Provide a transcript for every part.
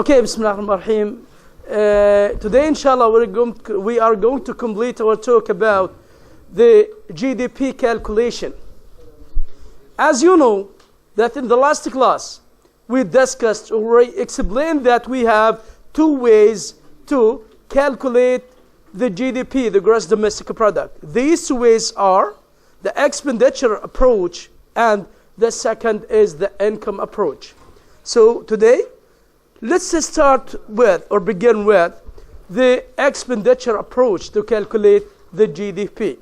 Okay, Bismillah ar-Rahman ar-Rahim. Today, inshallah, we are going to complete our talk about the GDP calculation. As you know, that in the last class, we discussed or explained that we have two ways to calculate the GDP, the gross domestic product. These two ways are the expenditure approach and the second is the income approach. So today, let's start with or begin with the expenditure approach to calculate the GDP.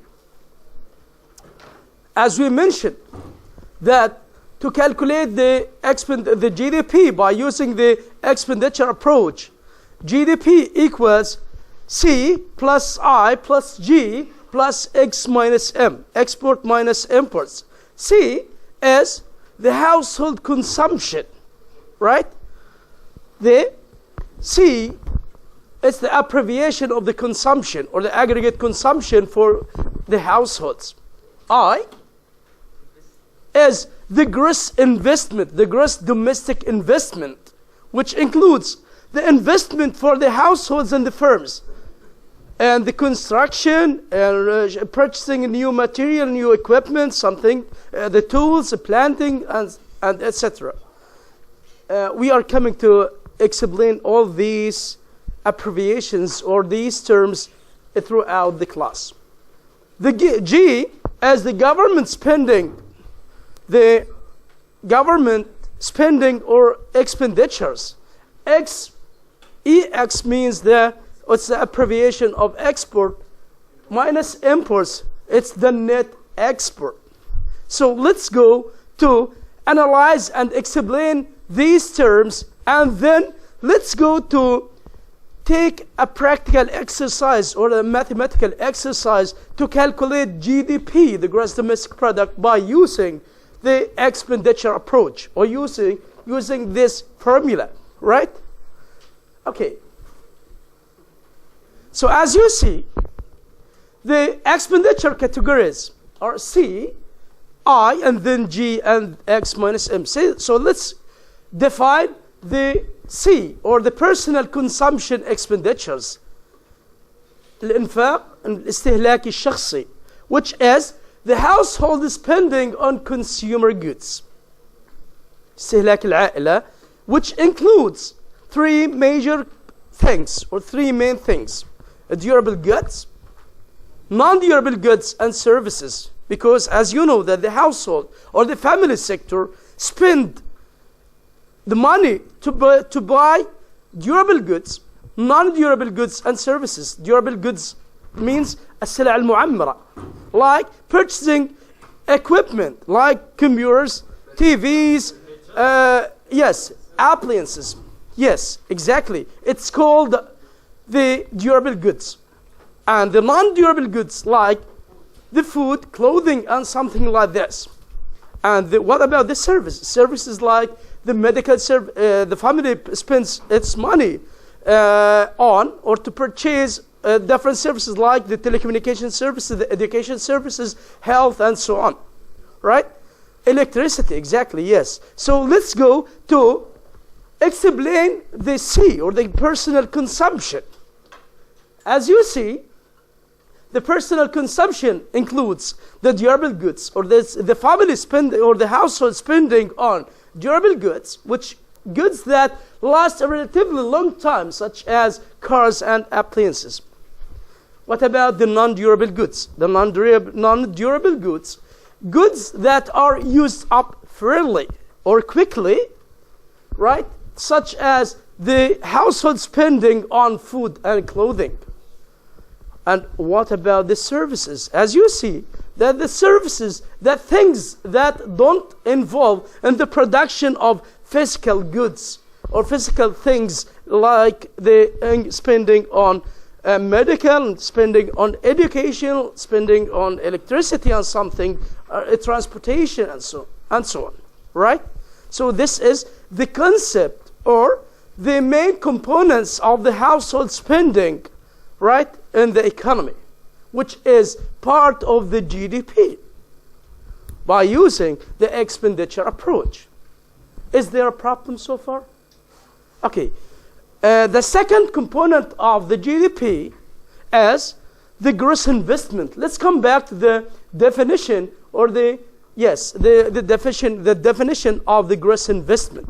As we mentioned, that to calculate the GDP by using the expenditure approach, GDP equals C plus I plus G plus X minus M, export minus imports. C is the household consumption, right? The C is the abbreviation of the consumption or the aggregate consumption for the households. I is the gross investment, the gross domestic investment, which includes the investment for the households and the firms, and the construction and purchasing new material, new equipment, something, the tools, the planting, and etc. We are coming to explain all these abbreviations or these terms throughout the class. The G as the government spending, the government spending or expenditures. EX means it's the abbreviation of export minus imports. It's the net export. So let's go to analyze and explain these terms, and then let's go to take a practical exercise or a mathematical exercise to calculate GDP, the gross domestic product, by using the expenditure approach or using this formula, right? Okay. So as you see, the expenditure categories are C, I, and then G and X minus M. So let's define the C or the personal consumption expenditures. الإنفاق الاستهلاكي الشخصي, which is the household spending on consumer goods. استهلاك العائلة, which includes three major things or three main things: durable goods, non-durable goods, and services. Because as you know that the household or the family sector spend the money to buy durable goods, non-durable goods, and services. Durable goods means السلع المعمرة, like purchasing equipment like computers, TVs, yes, appliances. Yes, exactly. It's called the durable goods. And the non-durable goods like the food, clothing, and something like this. And what about the services? Services like the medical service, the family spends its money on or to purchase different services like the telecommunication services, the education services, health, and so on. Right? Electricity, exactly, yes. So let's go to explain the C or the personal consumption. As you see, the personal consumption includes the durable goods or the family spending or the household spending on durable goods, which goods that last a relatively long time, such as cars and appliances. What about the non-durable goods? The non-durable goods, goods that are used up fairly or quickly, right? Such as the household spending on food and clothing. And what about the services? As you see, that the services, that things that don't involve in the production of physical goods or physical things, like the spending on medical, spending on education, spending on electricity and something, transportation and so on, right? So this is the concept or the main components of the household spending, right, in the economy, which is part of the GDP by using the expenditure approach. Is there a problem so far? Okay. The second component of the GDP is the gross investment. Let's come back to the definition, or the definition of the gross investment.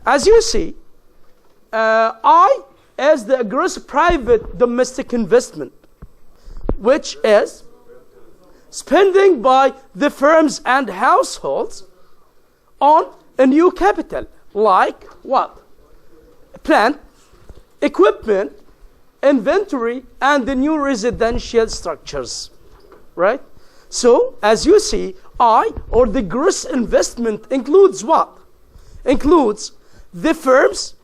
As you see, I is the gross private domestic investment, which is spending by the firms and households on a new capital, like what? Plant, equipment, inventory, and the new residential structures, right? So, as you see, I, or the gross investment, includes what? Includes the firms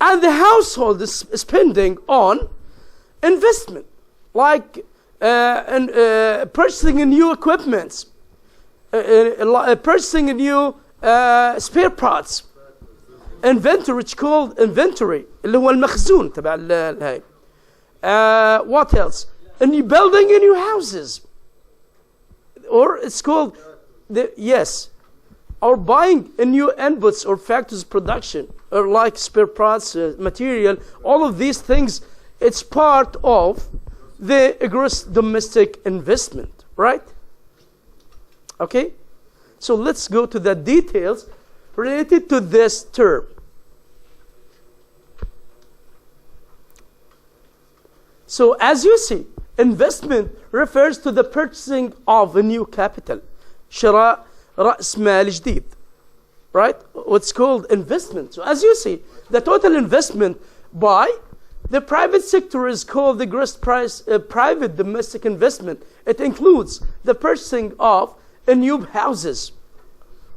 and the household spending on investment, like purchasing new equipments, purchasing new spare parts, inventory, which called inventory, اللي هو المخزون تبع الهاي. What else? And building new houses, or it's called or buying a new inputs or factors production, or like spare parts, material. All of these things, it's part of the gross domestic investment, right? Okay, so let's go to the details related to this term. So as you see, investment refers to the purchasing of a new capital, شراء رأس مال جديد, right? What's called investment. So as you see, the total investment by the private sector is called the gross private domestic investment. It includes the purchasing of new houses,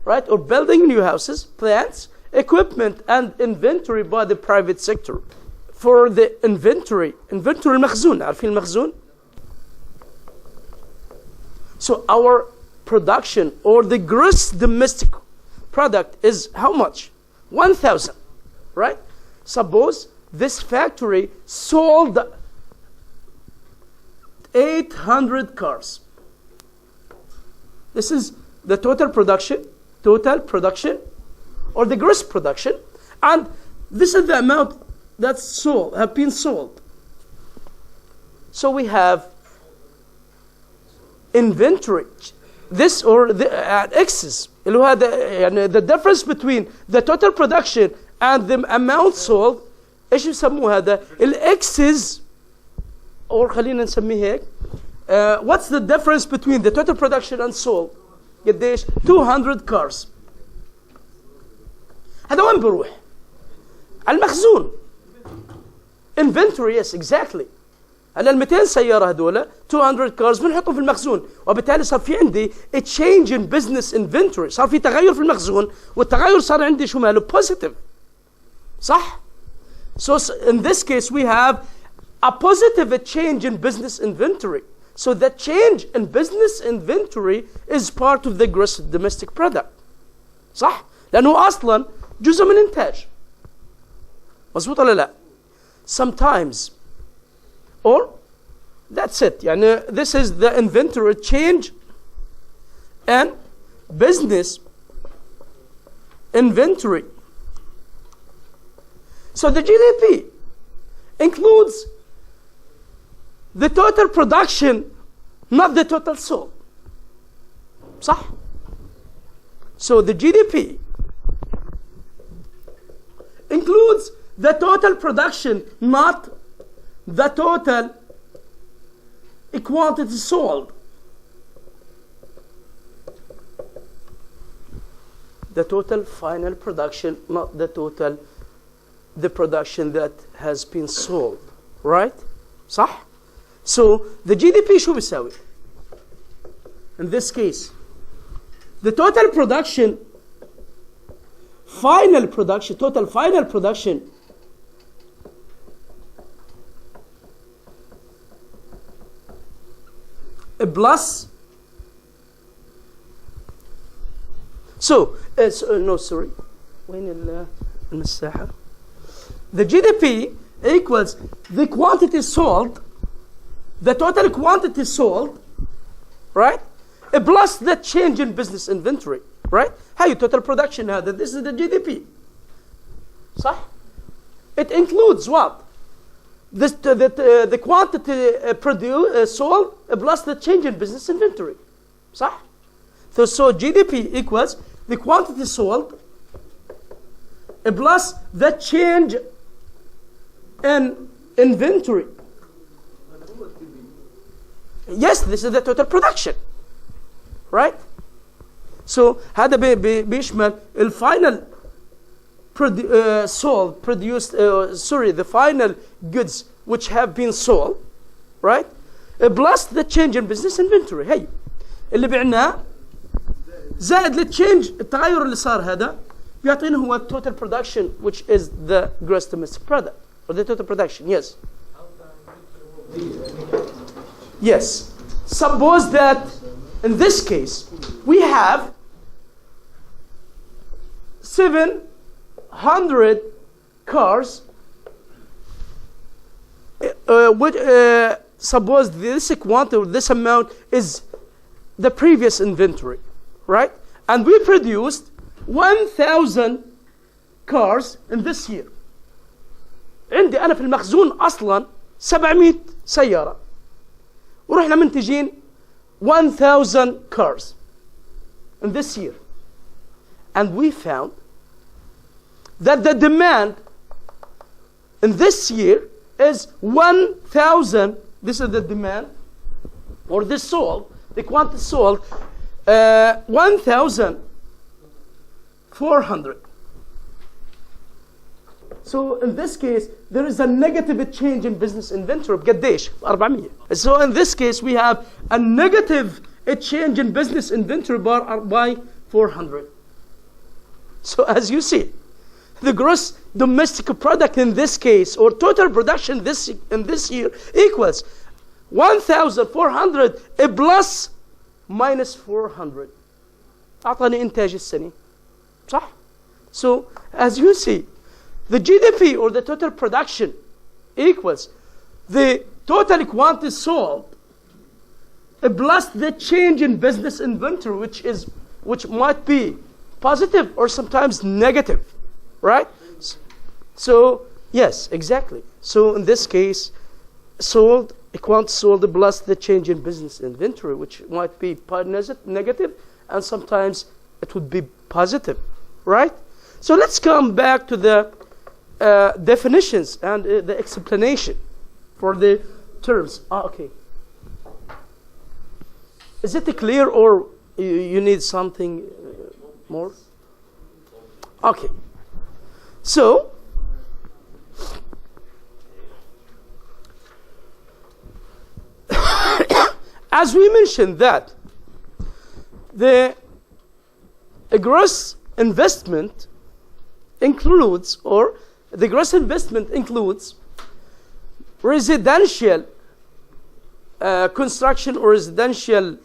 right? Or building new houses, plants, equipment, and inventory by the private sector. For the inventory المخزون, عارفين المخزون? So our production, or the gross domestic product, is how much? 1,000, right? Suppose this factory sold 800 cars. This is the total production, or the gross production, and this is the amount that's sold, have been sold. So we have inventory, this or the excess, اللي هو the difference between the total production and the amount sold. ايش يسموه هذا؟ الاكسس، or خلينا نسميه هيك. What's the difference between the total production and sold؟ قديش؟ 200 cars. هذا وين بروح؟ على المخزون. Inventory, yes, exactly. هلا ال 200 سيارة هذول 200 cars بنحطهم في المخزون، وبالتالي صار في عندي a change in business inventory، صار في تغير في المخزون، والتغير صار عندي شو ماله؟ positive. صح؟ So in this case we have a positive change in business inventory. So the change in business inventory is part of the gross domestic product. صح؟ لأنه أصلا جزء من إنتاج. مظبوط ولا لا؟ Sometimes, or that's it. يعني this is the inventory change and business inventory. So the GDP includes the total production, not the total sold. صح? So the GDP includes the total production, not the total quantity sold. The total final production, not the production that has been sold. Right? صح? So the GDP شو بيساوي? In this case, the total production, total final production plus, وين المساحة? The GDP equals the quantity sold, the total quantity sold, right? Plus the change in business inventory, right? هاي total production هذا, this is the GDP. صح? it includes what? The quantity sold plus the change in business inventory. صح? So GDP equals the quantity sold plus the change in inventory. Yes, this is the total production. Right? So هذا بيشمل الفاينل sold, produced, the final goods which have been sold, right? Plus the change in business inventory. هي اللي بعناه زائد التشينج التغير اللي صار هذا بيعطينا هو total production, which is the gross domestic product or the total production. Yes. Yes. Suppose that in this case we have 700 cars. Suppose this quantity, this amount is the previous inventory, right? And we produced 1,000 cars in this year. عندي أنا في المخزون أصلاً 700 سيارة. ورحنا منتجين 1,000 cars in this year. And we found that the demand in this year is 1,000. This is the demand, or the sold, the quantity sold, 1,400. So in this case, there is a negative change in business inventory. بقديش؟ 400. So in this case, we have a negative change in business inventory by 400. So as you see, the gross domestic product in this case, or total production in this year, equals 1,400 plus minus 400. أعطاني إنتاج السنة. صح? So as you see, the GDP, or the total production, equals the total quantity sold plus the change in business inventory, which might be positive or sometimes negative, right? So yes, exactly. So in this case, sold, quantity sold plus the change in business inventory, which might be negative, and sometimes it would be positive, right? So let's come back to the definitions and the explanation for the terms. Okay. Is it clear, or you need something more? Okay. So as we mentioned that the gross investment includes, or the gross investment includes residential construction or residential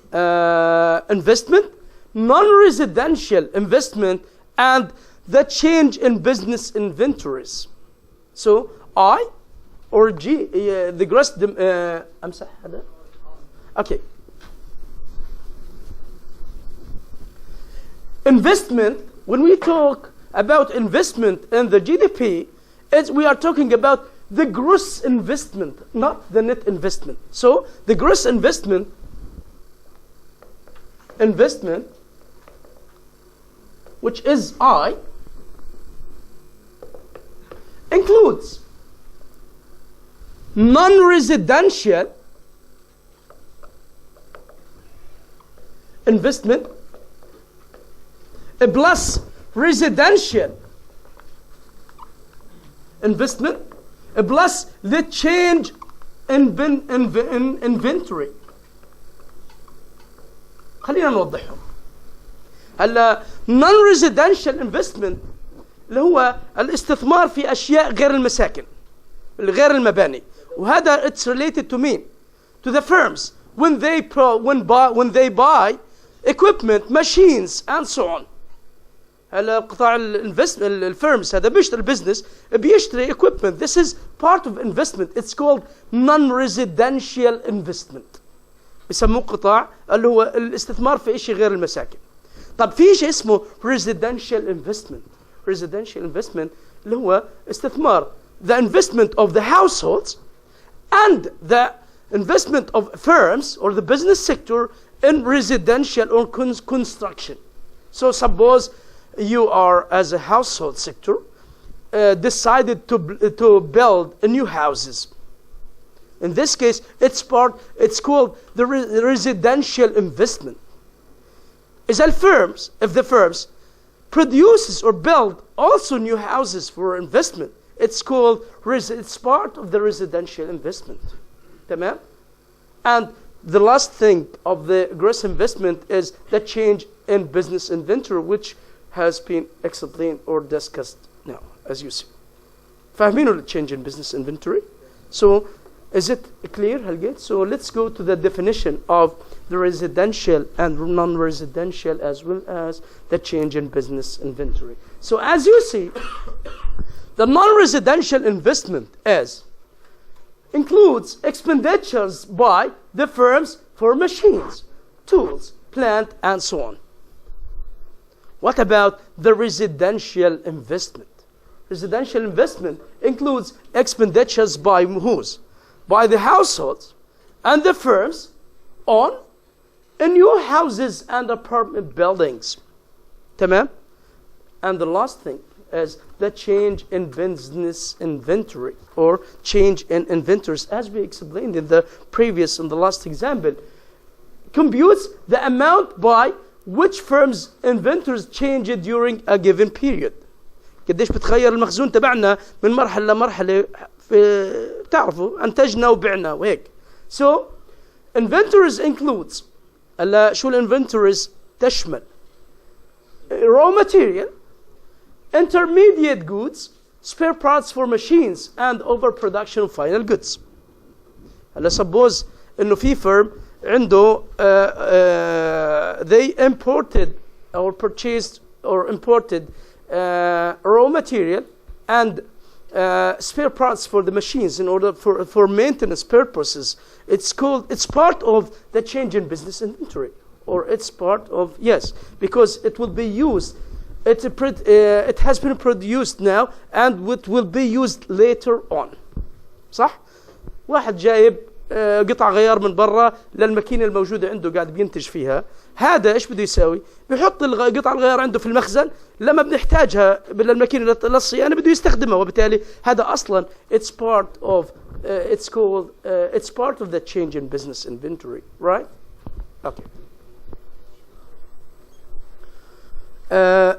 investment, non-residential investment, and the change in business inventories. So I or G, the gross, أمسح هذا. Okay. Investment, when we talk about investment in the GDP, we are talking about the gross investment, not the net investment. So the gross investment, which is I, includes non-residential investment plus residential investment plus the change in inventory. خلينا نوضحهم. هلا non-residential investment اللي هو الاستثمار في أشياء غير المساكن، غير المباني، وهذا it's related to me, to the firms when they buy equipment, machines and so on. هلا قطاع الفيرمز هذا بيشتري البزنس بيشتري equipment. This is part of investment. It's called non-residential investment. بيسموه قطاع اللي هو الاستثمار في شيء غير المساكن. طب في شيء اسمه residential investment. residential investment اللي هو استثمار the investment of the households and the investment of firms or the business sector in residential or construction. So suppose you are, as a household sector, decided to build new houses. In this case, it's called the residential investment. If the firms produces or build also new houses for investment, it's part of the residential investment. تمام? And the last thing of the gross investment is the change in business inventory, which has been explained or discussed now, as you see. فاهمين the change in business inventory? So, is it clear, Helgate? So let's go to the definition of the residential and non-residential, as well as the change in business inventory. So as you see, the non-residential investment includes expenditures by the firms for machines, tools, plant, and so on. What about the residential investment? Residential investment includes expenditures by whose? By the households and the firms on new houses and apartment buildings. تمام? And the last thing is the change in business inventory, or change in inventories, as we explained in the last example, computes the amount by which firms' inventories changed during a given period. قديش بتغير المخزون تبعنا من مرحلة لمرحلة، تعرفوا أنتجنا وبعنا وهيك. So inventories includes شو الانفنتوريز تشمل raw material, intermediate goods, spare parts for machines, and overproduction of final goods. هلا suppose إنه في firm عنده they imported or purchased or imported raw material and spare parts for the machines in order for maintenance purposes. It's part of the change in business inventory, or it's part of, yes, because it will be used. It has been produced now and it will be used later on. صح؟ واحد جايب قطع غيار من برا للماكينة الموجودة عنده قاعد بينتج فيها. هذا ايش بده يساوي؟ بيحط قطع الغيار عنده في المخزن، لما بنحتاجها للماكينة للصيانة بده يستخدمها، وبالتالي هذا أصلا it's part of it's part of the change in business inventory, right? Okay.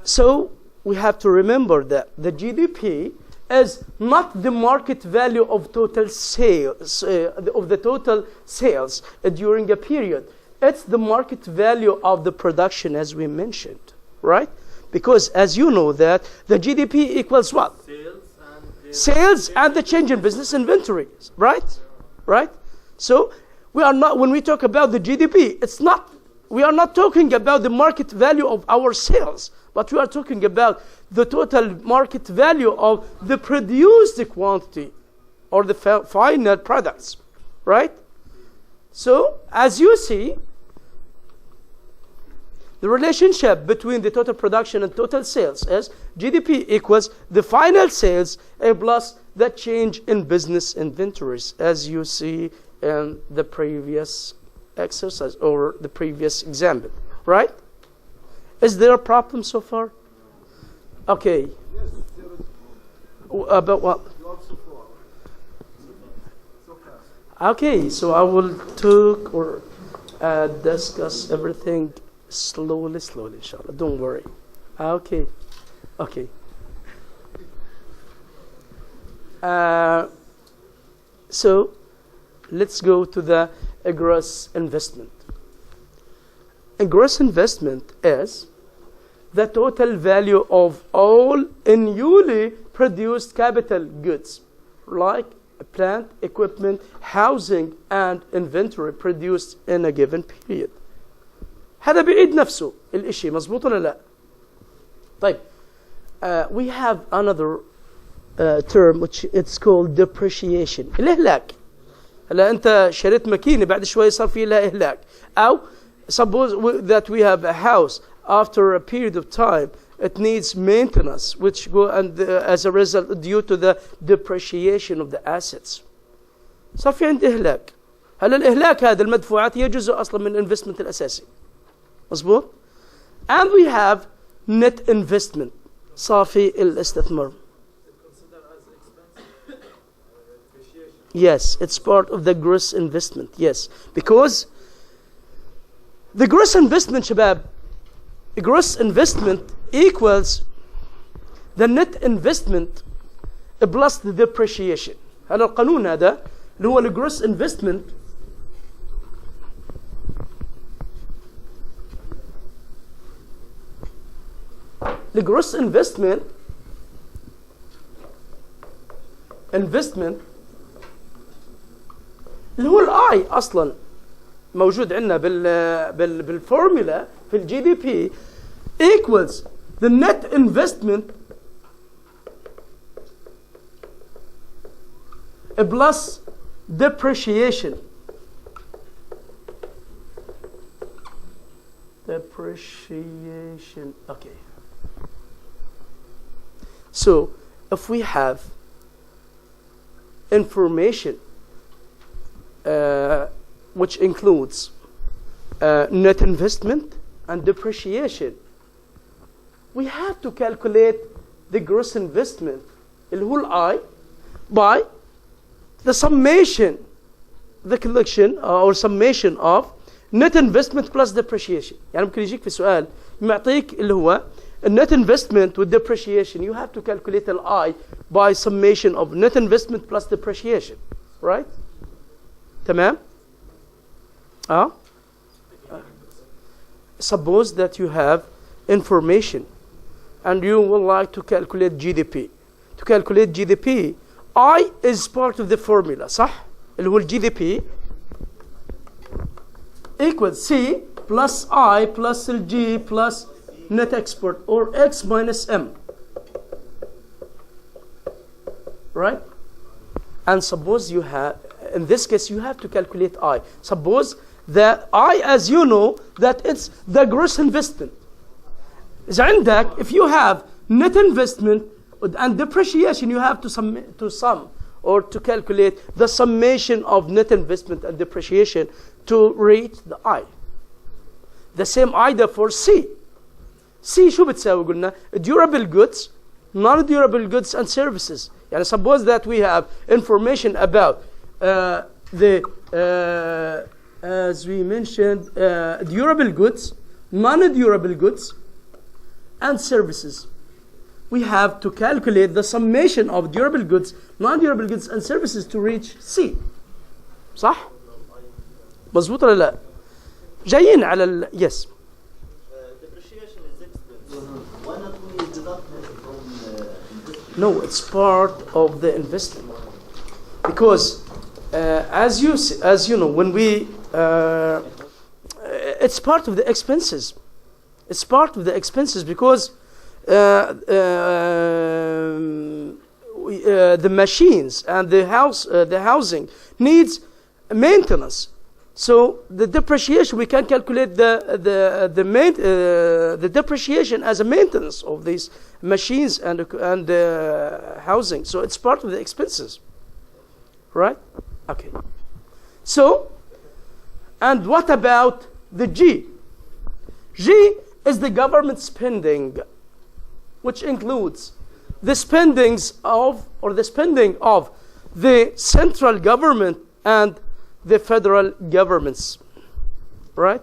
So we have to remember that the GDP is not the market value of total sales of the total sales during a period. It's the market value of the production, as we mentioned, right? Because as you know that the GDP equals what? Sales and the change in business inventory, right? Right? So we are not, when we talk about the GDP, we are not talking about the market value of our sales, but we are talking about the total market value of the produced quantity or the final products, right? So as you see, the relationship between the total production and total sales is GDP equals the final sales plus the change in business inventories, as you see in the previous exercise or the previous example, right? Is there a problem so far? Okay. Yes, about what? Okay, so I will talk or discuss everything slowly, inshallah. Don't worry. Okay. So let's go to the gross investment. A gross investment is the total value of all newly produced capital goods, like plant, equipment, housing, and inventory produced in a given period. هذا بيعيد نفسه الاشي، مظبوط ولا لا؟ طيب we have another term which it's called depreciation. الإهلاك. هلا أنت شريت ماكينة بعد شوي صار في لها إهلاك. أو suppose that we have a house after a period of time it needs maintenance, which go and as a result due to the depreciation of the assets. صار في عندي إهلاك. هلا الإهلاك هذا المدفوعات هي جزء أصلا من الانفستمنت الأساسي. مظبوط؟ And we have net investment. صافي الاستثمار. Yes, it's part of the gross investment. Yes, because the gross investment, شباب, gross investment equals the net investment plus the depreciation. هذا القانون هذا اللي هو الجروس investment الجروس investment اللي هو الاي اصلا موجود عندنا بالفورمولا في الجي دي بي equals the net investment plus depreciation. Okay. So if we have information which includes net investment and depreciation, we have to calculate the gross investment اللي هو I by the summation, the collection or summation of net investment plus depreciation. يعني ممكن يجيك في سؤال معطيك اللي هو net investment with depreciation, you have to calculate the I by summation of net investment plus depreciation, right? تمام؟ Suppose that you have information and you would like to calculate GDP. To calculate GDP, I is part of the formula, صح؟ اللي هو GDP equals C plus I plus G plus net export, or X minus M. Right? And suppose you have, in this case, you have to calculate I. Suppose that I, as you know, that it's the gross investment. إذا عندك, if you have net investment and depreciation, you have to sum or to calculate the summation of net investment and depreciation to reach the I. The same I therefore C. C شو بتساوي قلنا؟ durable goods, non-durable goods and services. يعني suppose that we have information about as we mentioned, durable goods, non-durable goods and services. We have to calculate the summation of durable goods, non-durable goods and services to reach C. صح؟ مظبوط ولا لا؟ جايين على yes. Depreciation is expense. Why not we deduct it from No, it's part of the investment. Because as you know, when we it's part of the expenses. It's part of the expenses because the machines and the housing needs maintenance. So the depreciation, we can calculate the depreciation as a maintenance of these machines and housing. So it's part of the expenses, right? Okay. So, and what about the G? G is the government spending, which includes the spending of the central government and the federal governments, right?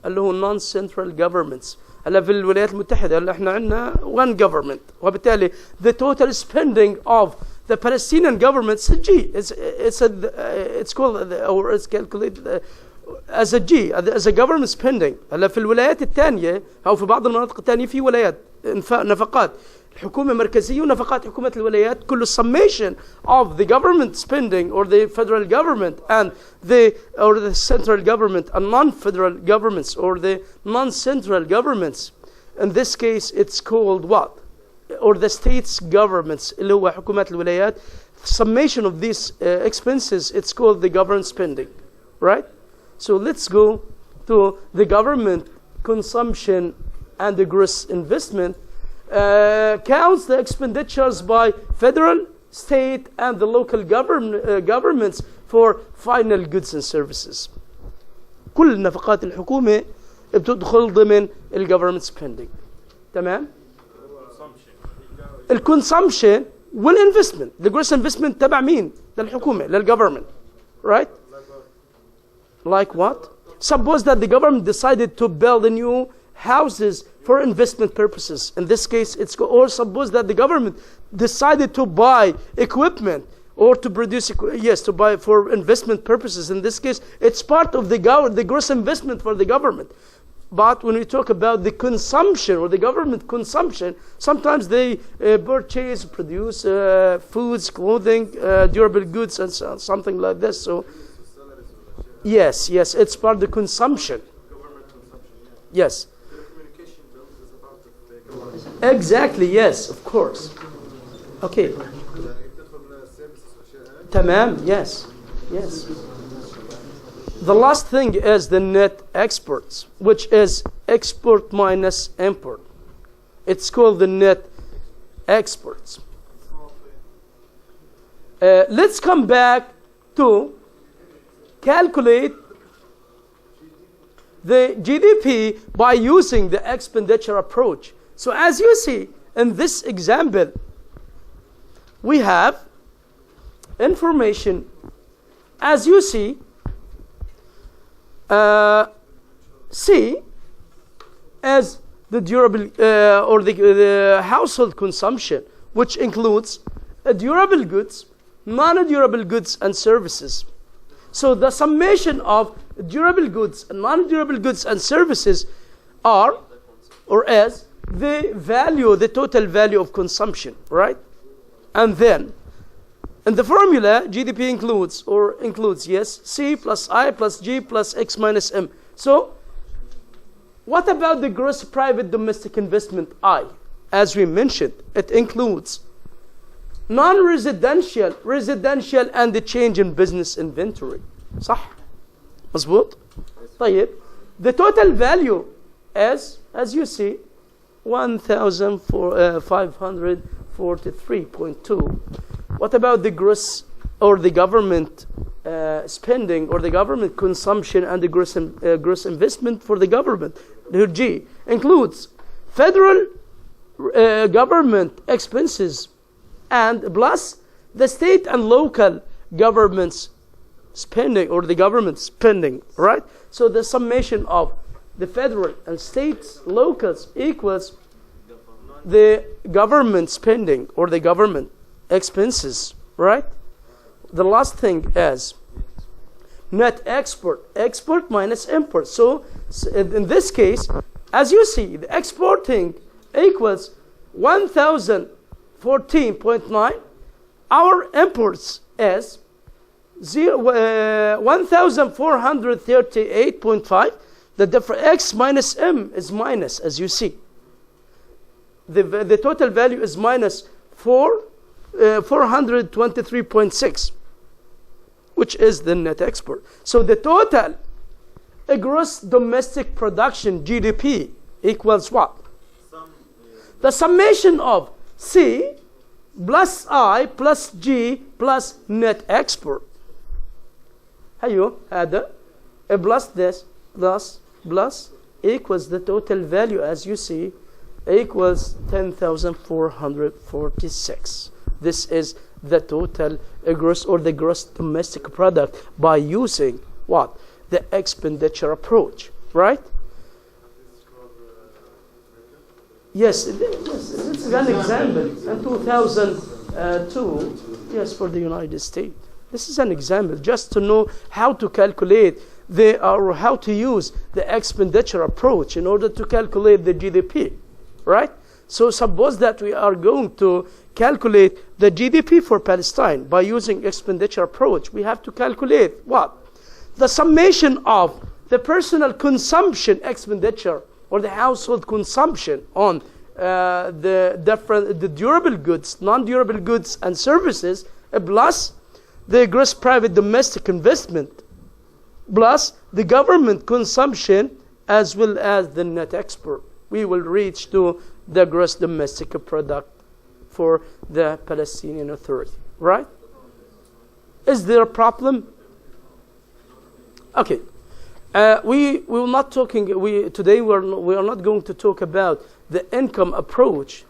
اللي هو non-central governments. هلا في الولايات المتحدة هلا احنا عندنا one government, وبالتالي the total spending of the Palestinian government is G. It's called or it's calculated as a G, as a government spending. هلا في الولايات الثانية أو في بعض المناطق الثانية في ولايات نفقات الحكومة المركزية ونفقات حكومة الولايات كل summation of the government spending or the federal government and the central government and non-federal governments or the non-central governments. In this case it's called what? Or the states governments اللي هو حكومات الولايات. Summation of these expenses, it's called the government spending, right? So let's go to the government consumption and the gross investment. counts the expenditures by federal, state, and the local governments for final goods and services. كل نفقات الحكومة بتدخل ضمن الجفرمنت spending. تمام؟ الكونسومشن والinvestment. The gross investment تبع مين؟ للحكومة، للجفرمنت. Right? Like what? Suppose that the government decided to build a new houses for investment purposes. In this case, or suppose that the government decided to buy equipment or to produce, to buy for investment purposes. In this case, it's part of the gross investment for the government. But when we talk about the consumption or the government consumption, sometimes they produce foods, clothing, durable goods, and so, something like this. So, yes, it's part of the consumption. Yes. Exactly, yes, of course. Okay. Tamam, yes. The last thing is the net exports, which is export minus import. It's called the net exports. Let's come back to calculate the GDP by using the expenditure approach. So as you see in this example, we have information. As you see, C as the durable or the household consumption, which includes durable goods, non-durable goods, and services. So the summation of durable goods and non-durable goods and services are, or as, the total value of consumption, right? And then, in the formula, GDP includes, yes, C plus I plus G plus X minus M. So, what about the gross private domestic investment I? As we mentioned, it includes non-residential, residential, and the change in business inventory. صح؟ مظبوط؟ طيب, the total value is, as you see, 1,543.2. What about the gross or the government spending or the government consumption and the gross investment for the government? The G includes federal government expenses and plus the state and local governments spending or the government spending, right? So the summation of the federal and states, locals equals the government spending or the government expenses, right? The last thing is net export minus import. So in this case, as you see, the exporting equals 1,014.9. Our imports is 1,438.5. The difference X minus M is minus, as you see. The total value is minus 423.6, which is the net export. So the total gross domestic production GDP equals what? The summation of C plus I plus G plus net export. هيو هذا plus this plus equals the total value, as you see, equals 10,446. This is the total gross or the gross domestic product by using what? The expenditure approach, right? Yes, this is an example in 2002, yes, for the United States. This is an example just to know how to calculate or how to use the expenditure approach in order to calculate the GDP, right? So suppose that we are going to calculate the GDP for Palestine by using expenditure approach. We have to calculate what? The summation of the personal consumption expenditure or the household consumption on the durable goods, non-durable goods and services, plus the gross private domestic investment, plus the government consumption, as well as the net export. we will reach to the gross domestic product for the Palestinian Authority, right? Is there a problem? Okay. We will not talking. Today we are not going to talk about the income approach,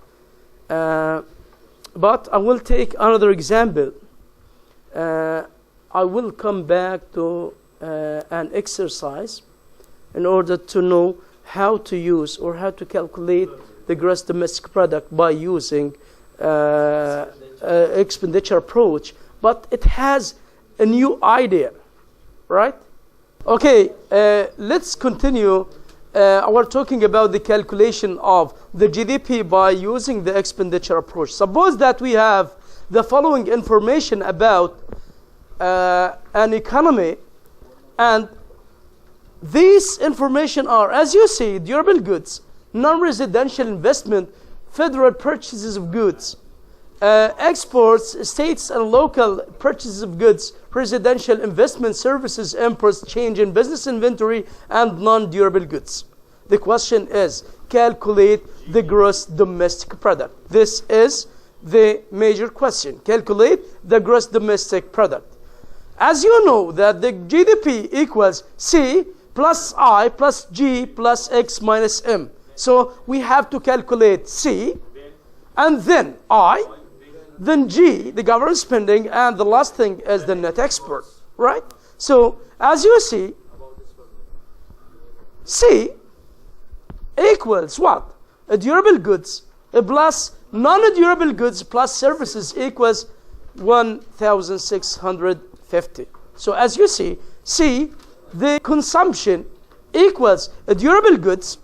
but I will take another example. I will come back to an exercise in order to know how to use or how to calculate the gross domestic product by using expenditure approach, but it has a new idea, right? Okay, let's continue. We're talking about the calculation of the GDP by using the expenditure approach. Suppose that we have the following information about an economy, and these information are, as you see, durable goods, non-residential investment, federal purchases of goods, exports, states and local purchases of goods, residential investment, services, imports, change in business inventory, and non-durable goods. The question is, calculate the gross domestic product. This is the major question. Calculate the gross domestic product. As you know that the GDP equals C plus I plus G plus X minus M. So we have to calculate C, and then I, then G, the government spending, and the last thing is the net export, right? So as you see, C equals what? A durable goods plus non-durable goods plus services equals 1,650. So as you see, C, the consumption equals a durable goods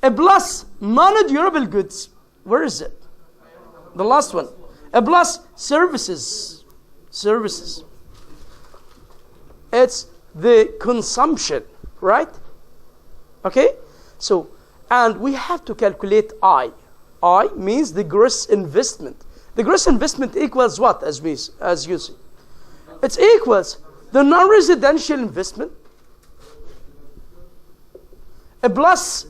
a plus non-durable goods. Where is it? The last one. A plus services. Services. It's the consumption, right? Okay? So, and we have to calculate I. I means the gross investment. The gross investment equals what, as you see? It equals the non-residential investment a plus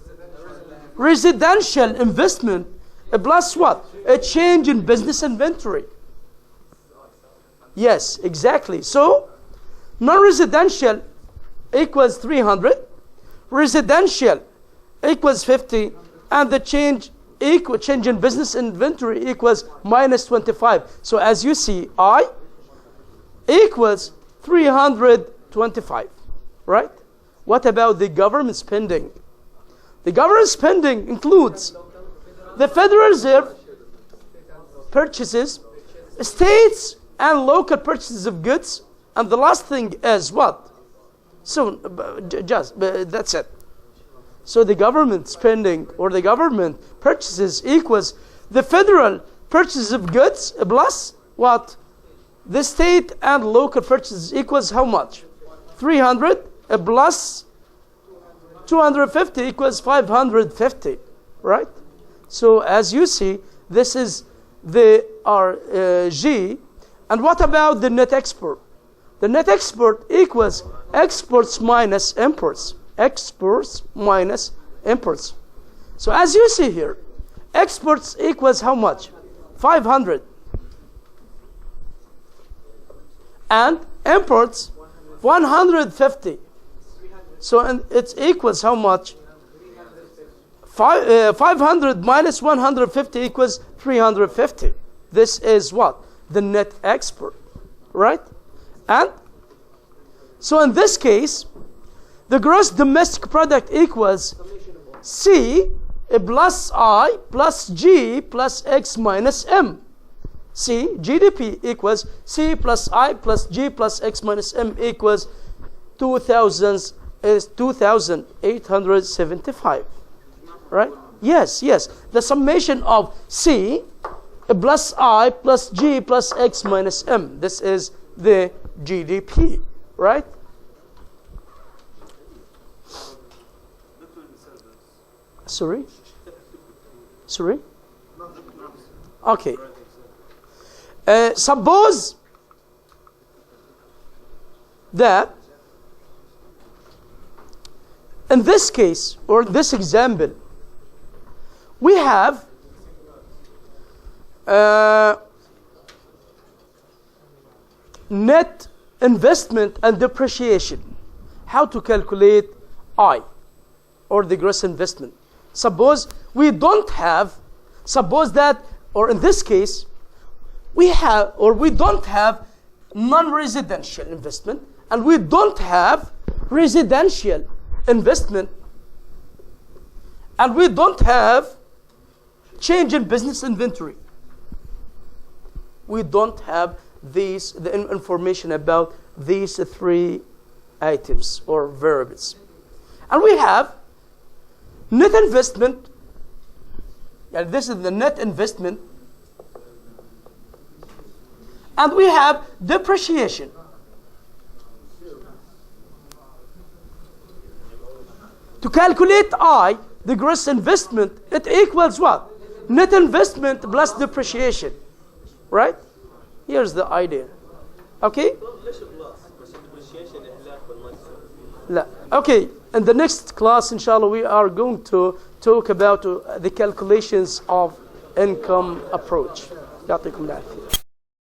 residential investment a plus what? A change in business inventory. Yes, exactly. So, non-residential equals 300, residential equals 50, and the change in business inventory equals minus 25. So as you see, I equals 325, right? What about the government spending? The government spending includes the Federal Reserve purchases, states and local purchases of goods, and the last thing is what? So that's it. So the government spending or the government purchases equals the federal purchases of goods plus what? The state and local purchases equals how much? 300 plus 250 equals 550, right? So as you see, this is the G. And what about the net export? The net export equals exports minus imports. Exports minus imports. So as you see here, exports equals how much? 500. And imports 150. So and it equals how much? 500 minus 150 equals 350. This is what? The net export, right? And so in this case, the gross domestic product equals C plus I plus G plus X minus M. C, GDP equals C plus I plus G plus X minus M equals 2,875. Right? Yes, yes. The summation of C plus I plus G plus X minus M. This is the GDP. Right? Sorry? Sorry? Okay. Suppose that in this case, or this example, we have net investment and depreciation. How to calculate I, or the gross investment? Suppose we don't have, suppose that, or in this case, we have, or we don't have non-residential investment, and we don't have residential investment, and we don't have change in business inventory. We don't have these, the information about these three items or variables. And we have net investment, and this is the net investment, and we have depreciation. To calculate I, the gross investment, it equals what? Net investment plus depreciation, right? Here's the idea. Okay? لا. Okay, in the next class, inshallah, we are going to talk about the calculations of income approach. يعطيكم العافية.